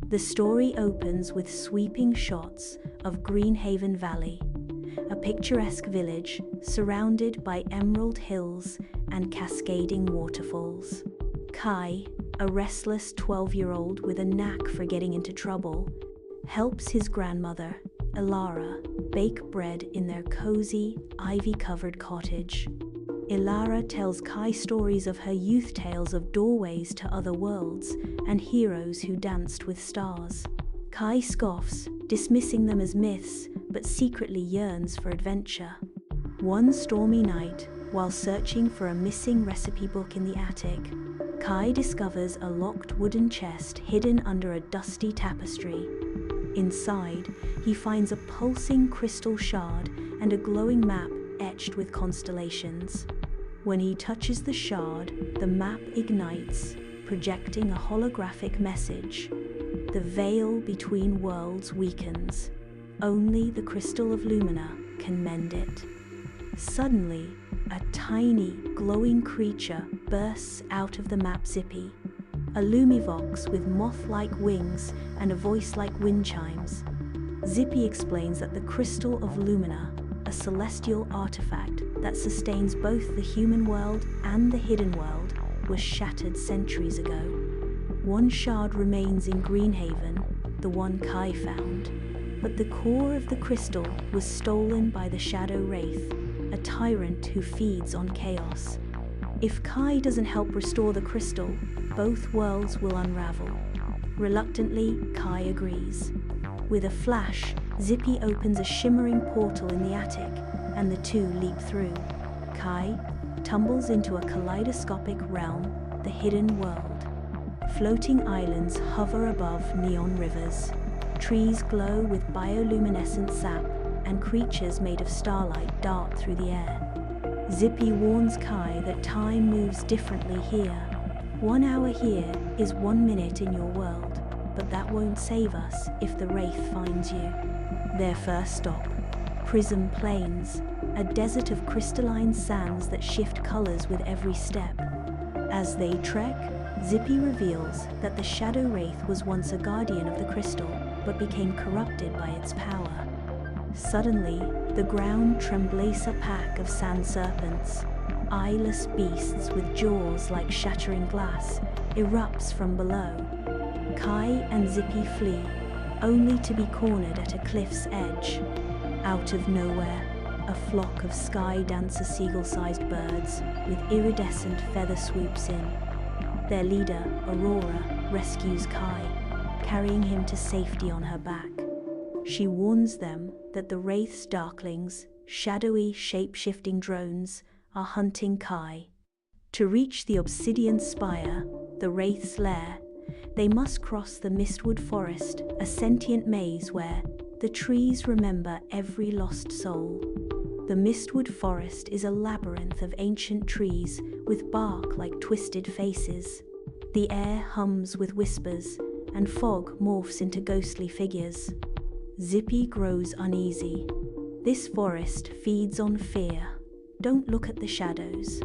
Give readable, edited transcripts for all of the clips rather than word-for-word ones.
The story opens with sweeping shots of Greenhaven Valley, a picturesque village surrounded by emerald hills and cascading waterfalls. Kai, a restless 12-year-old with a knack for getting into trouble, helps his grandmother, Ilara, bake bread in their cozy, ivy-covered cottage. Ilara tells Kai stories of her youth tales of doorways to other worlds and heroes who danced with stars. Kai scoffs, dismissing them as myths, but secretly yearns for adventure. One stormy night, while searching for a missing recipe book in the attic, Kai discovers a locked wooden chest hidden under a dusty tapestry. Inside, he finds a pulsing crystal shard and a glowing map etched with constellations. When he touches the shard, the map ignites, projecting a holographic message. The veil between worlds weakens. Only the crystal of Lumina can mend it. Suddenly, a tiny, glowing creature bursts out of the map Zippy, a Lumivox with moth-like wings and a voice like wind chimes. Zippy explains that the crystal of Lumina, a celestial artifact that sustains both the human world and the hidden world, was shattered centuries ago. One shard remains in Greenhaven, the one Kai found, but the core of the crystal was stolen by the Shadow Wraith, a tyrant who feeds on chaos. If Kai doesn't help restore the crystal, both worlds will unravel. Reluctantly, Kai agrees. With a flash, Zippy opens a shimmering portal in the attic, and the two leap through. Kai tumbles into a kaleidoscopic realm, the hidden world. Floating islands hover above neon rivers. Trees glow with bioluminescent sap, and creatures made of starlight dart through the air. Zippy warns Kai that time moves differently here. 1 hour here is 1 minute in your world, but that won't save us if the Wraith finds you. Their first stop, Prism Plains, a desert of crystalline sands that shift colors with every step. As they trek, Zippy reveals that the Shadow Wraith was once a guardian of the crystal, but became corrupted by its power. Suddenly, the ground trembles. A pack of sand serpents, eyeless beasts with jaws like shattering glass, erupts from below. Kai and Zippy flee, only to be cornered at a cliff's edge. Out of nowhere, a flock of sky dancer seagull-sized birds with iridescent feather swoops in. Their leader, Aurora, rescues Kai, carrying him to safety on her back. She warns them that the Wraith's darklings, shadowy, shape-shifting drones, are hunting Kai. To reach the Obsidian Spire, the Wraith's lair, they must cross the Mistwood Forest, a sentient maze where the trees remember every lost soul. The Mistwood Forest is a labyrinth of ancient trees with bark like twisted faces. The air hums with whispers, and fog morphs into ghostly figures. Zippy grows uneasy. This forest feeds on fear. Don't look at the shadows.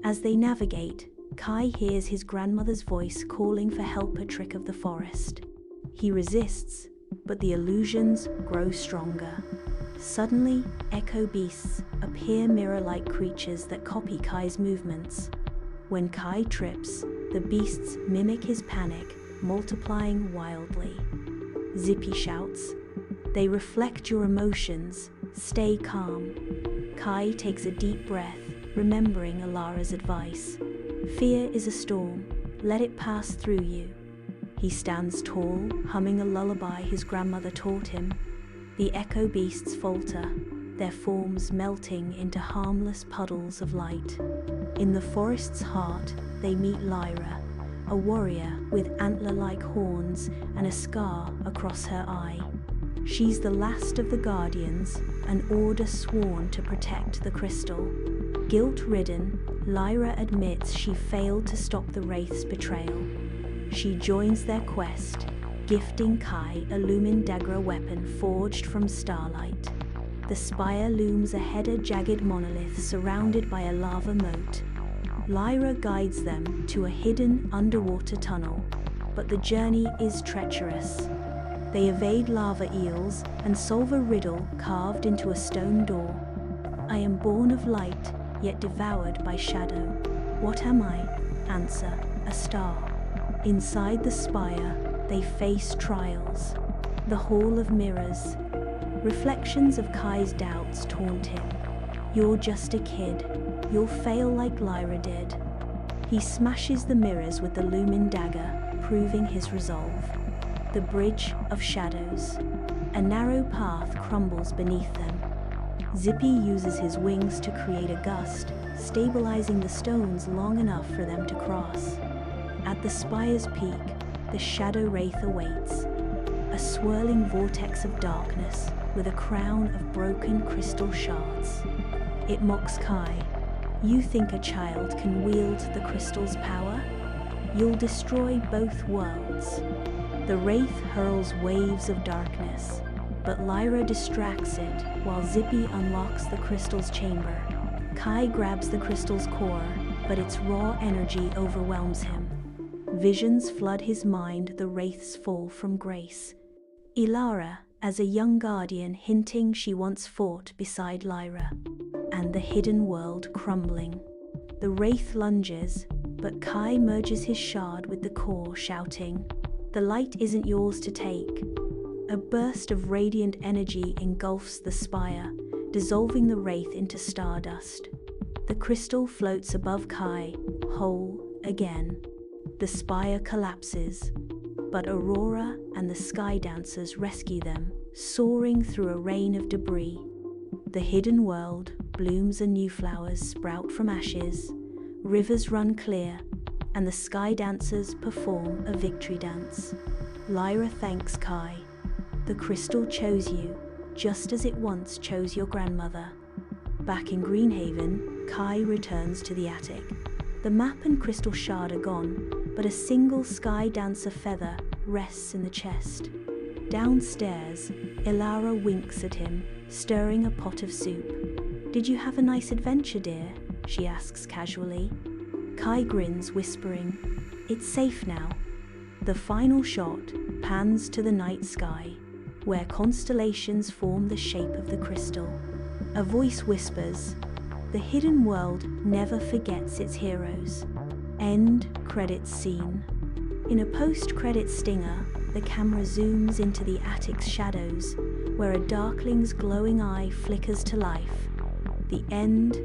As they navigate, Kai hears his grandmother's voice calling for help. A trick of the forest. He resists, but the illusions grow stronger. Suddenly, echo beasts appear, mirror-like creatures that copy Kai's movements. When Kai trips, the beasts mimic his panic, multiplying wildly. Zippy shouts, "They reflect your emotions. Stay calm." Kai takes a deep breath, remembering Ilara's advice. "Fear is a storm. Let it pass through you." He stands tall, humming a lullaby his grandmother taught him. The echo beasts falter, their forms melting into harmless puddles of light. In the forest's heart, they meet Lyra, a warrior with antler-like horns and a scar across her eye. She's the last of the Guardians, an order sworn to protect the crystal. Guilt-ridden, Lyra admits she failed to stop the Wraith's betrayal. She joins their quest, gifting Kai a Lumin dagger weapon forged from starlight. The spire looms ahead, a jagged monolith surrounded by a lava moat. Lyra guides them to a hidden underwater tunnel. but the journey is treacherous. They evade lava eels and solve a riddle carved into a stone door. I am born of light, yet devoured by shadow. What am I? Answer, a star. Inside the spire, they face trials. The Hall of Mirrors. Reflections of Kai's doubts taunt him. You're just a kid. You'll fail like Lyra did. He smashes the mirrors with the Lumina dagger, proving his resolve. The Bridge of Shadows. A narrow path crumbles beneath them. Zippy uses his wings to create a gust, stabilizing the stones long enough for them to cross. At the spire's peak, the Shadow Wraith awaits. A swirling vortex of darkness with a crown of broken crystal shards. It mocks Kai. You think a child can wield the crystal's power? You'll destroy both worlds. The Wraith hurls waves of darkness, but Lyra distracts it while Zippy unlocks the crystal's chamber. Kai grabs the crystal's core, but its raw energy overwhelms him. Visions flood his mind, the Wraiths fall from grace. Ilara, as a young guardian, hinting she once fought beside Lyra. And the hidden world crumbling. The Wraith lunges, but Kai merges his shard with the core, shouting, "The light isn't yours to take." A burst of radiant energy engulfs the spire, dissolving the Wraith into stardust. The crystal floats above Kai, whole again. The spire collapses, but Aurora and the Sky Dancers rescue them, soaring through a rain of debris. The hidden world blooms and new flowers sprout from ashes, rivers run clear, and the Sky Dancers perform a victory dance. Lyra thanks Kai. The crystal chose you, just as it once chose your grandmother. Back in Greenhaven, Kai returns to the attic. The map and crystal shard are gone, but a single Sky Dancer feather rests in the chest. Downstairs, Ilara winks at him, stirring a pot of soup. "Did you have a nice adventure, dear?" she asks casually. Kai grins, whispering, "It's safe now." The final shot pans to the night sky, where constellations form the shape of the crystal. A voice whispers, "The hidden world never forgets its heroes." End credits scene. In a post-credit stinger, the camera zooms into the attic's shadows, where a darkling's glowing eye flickers to life. The end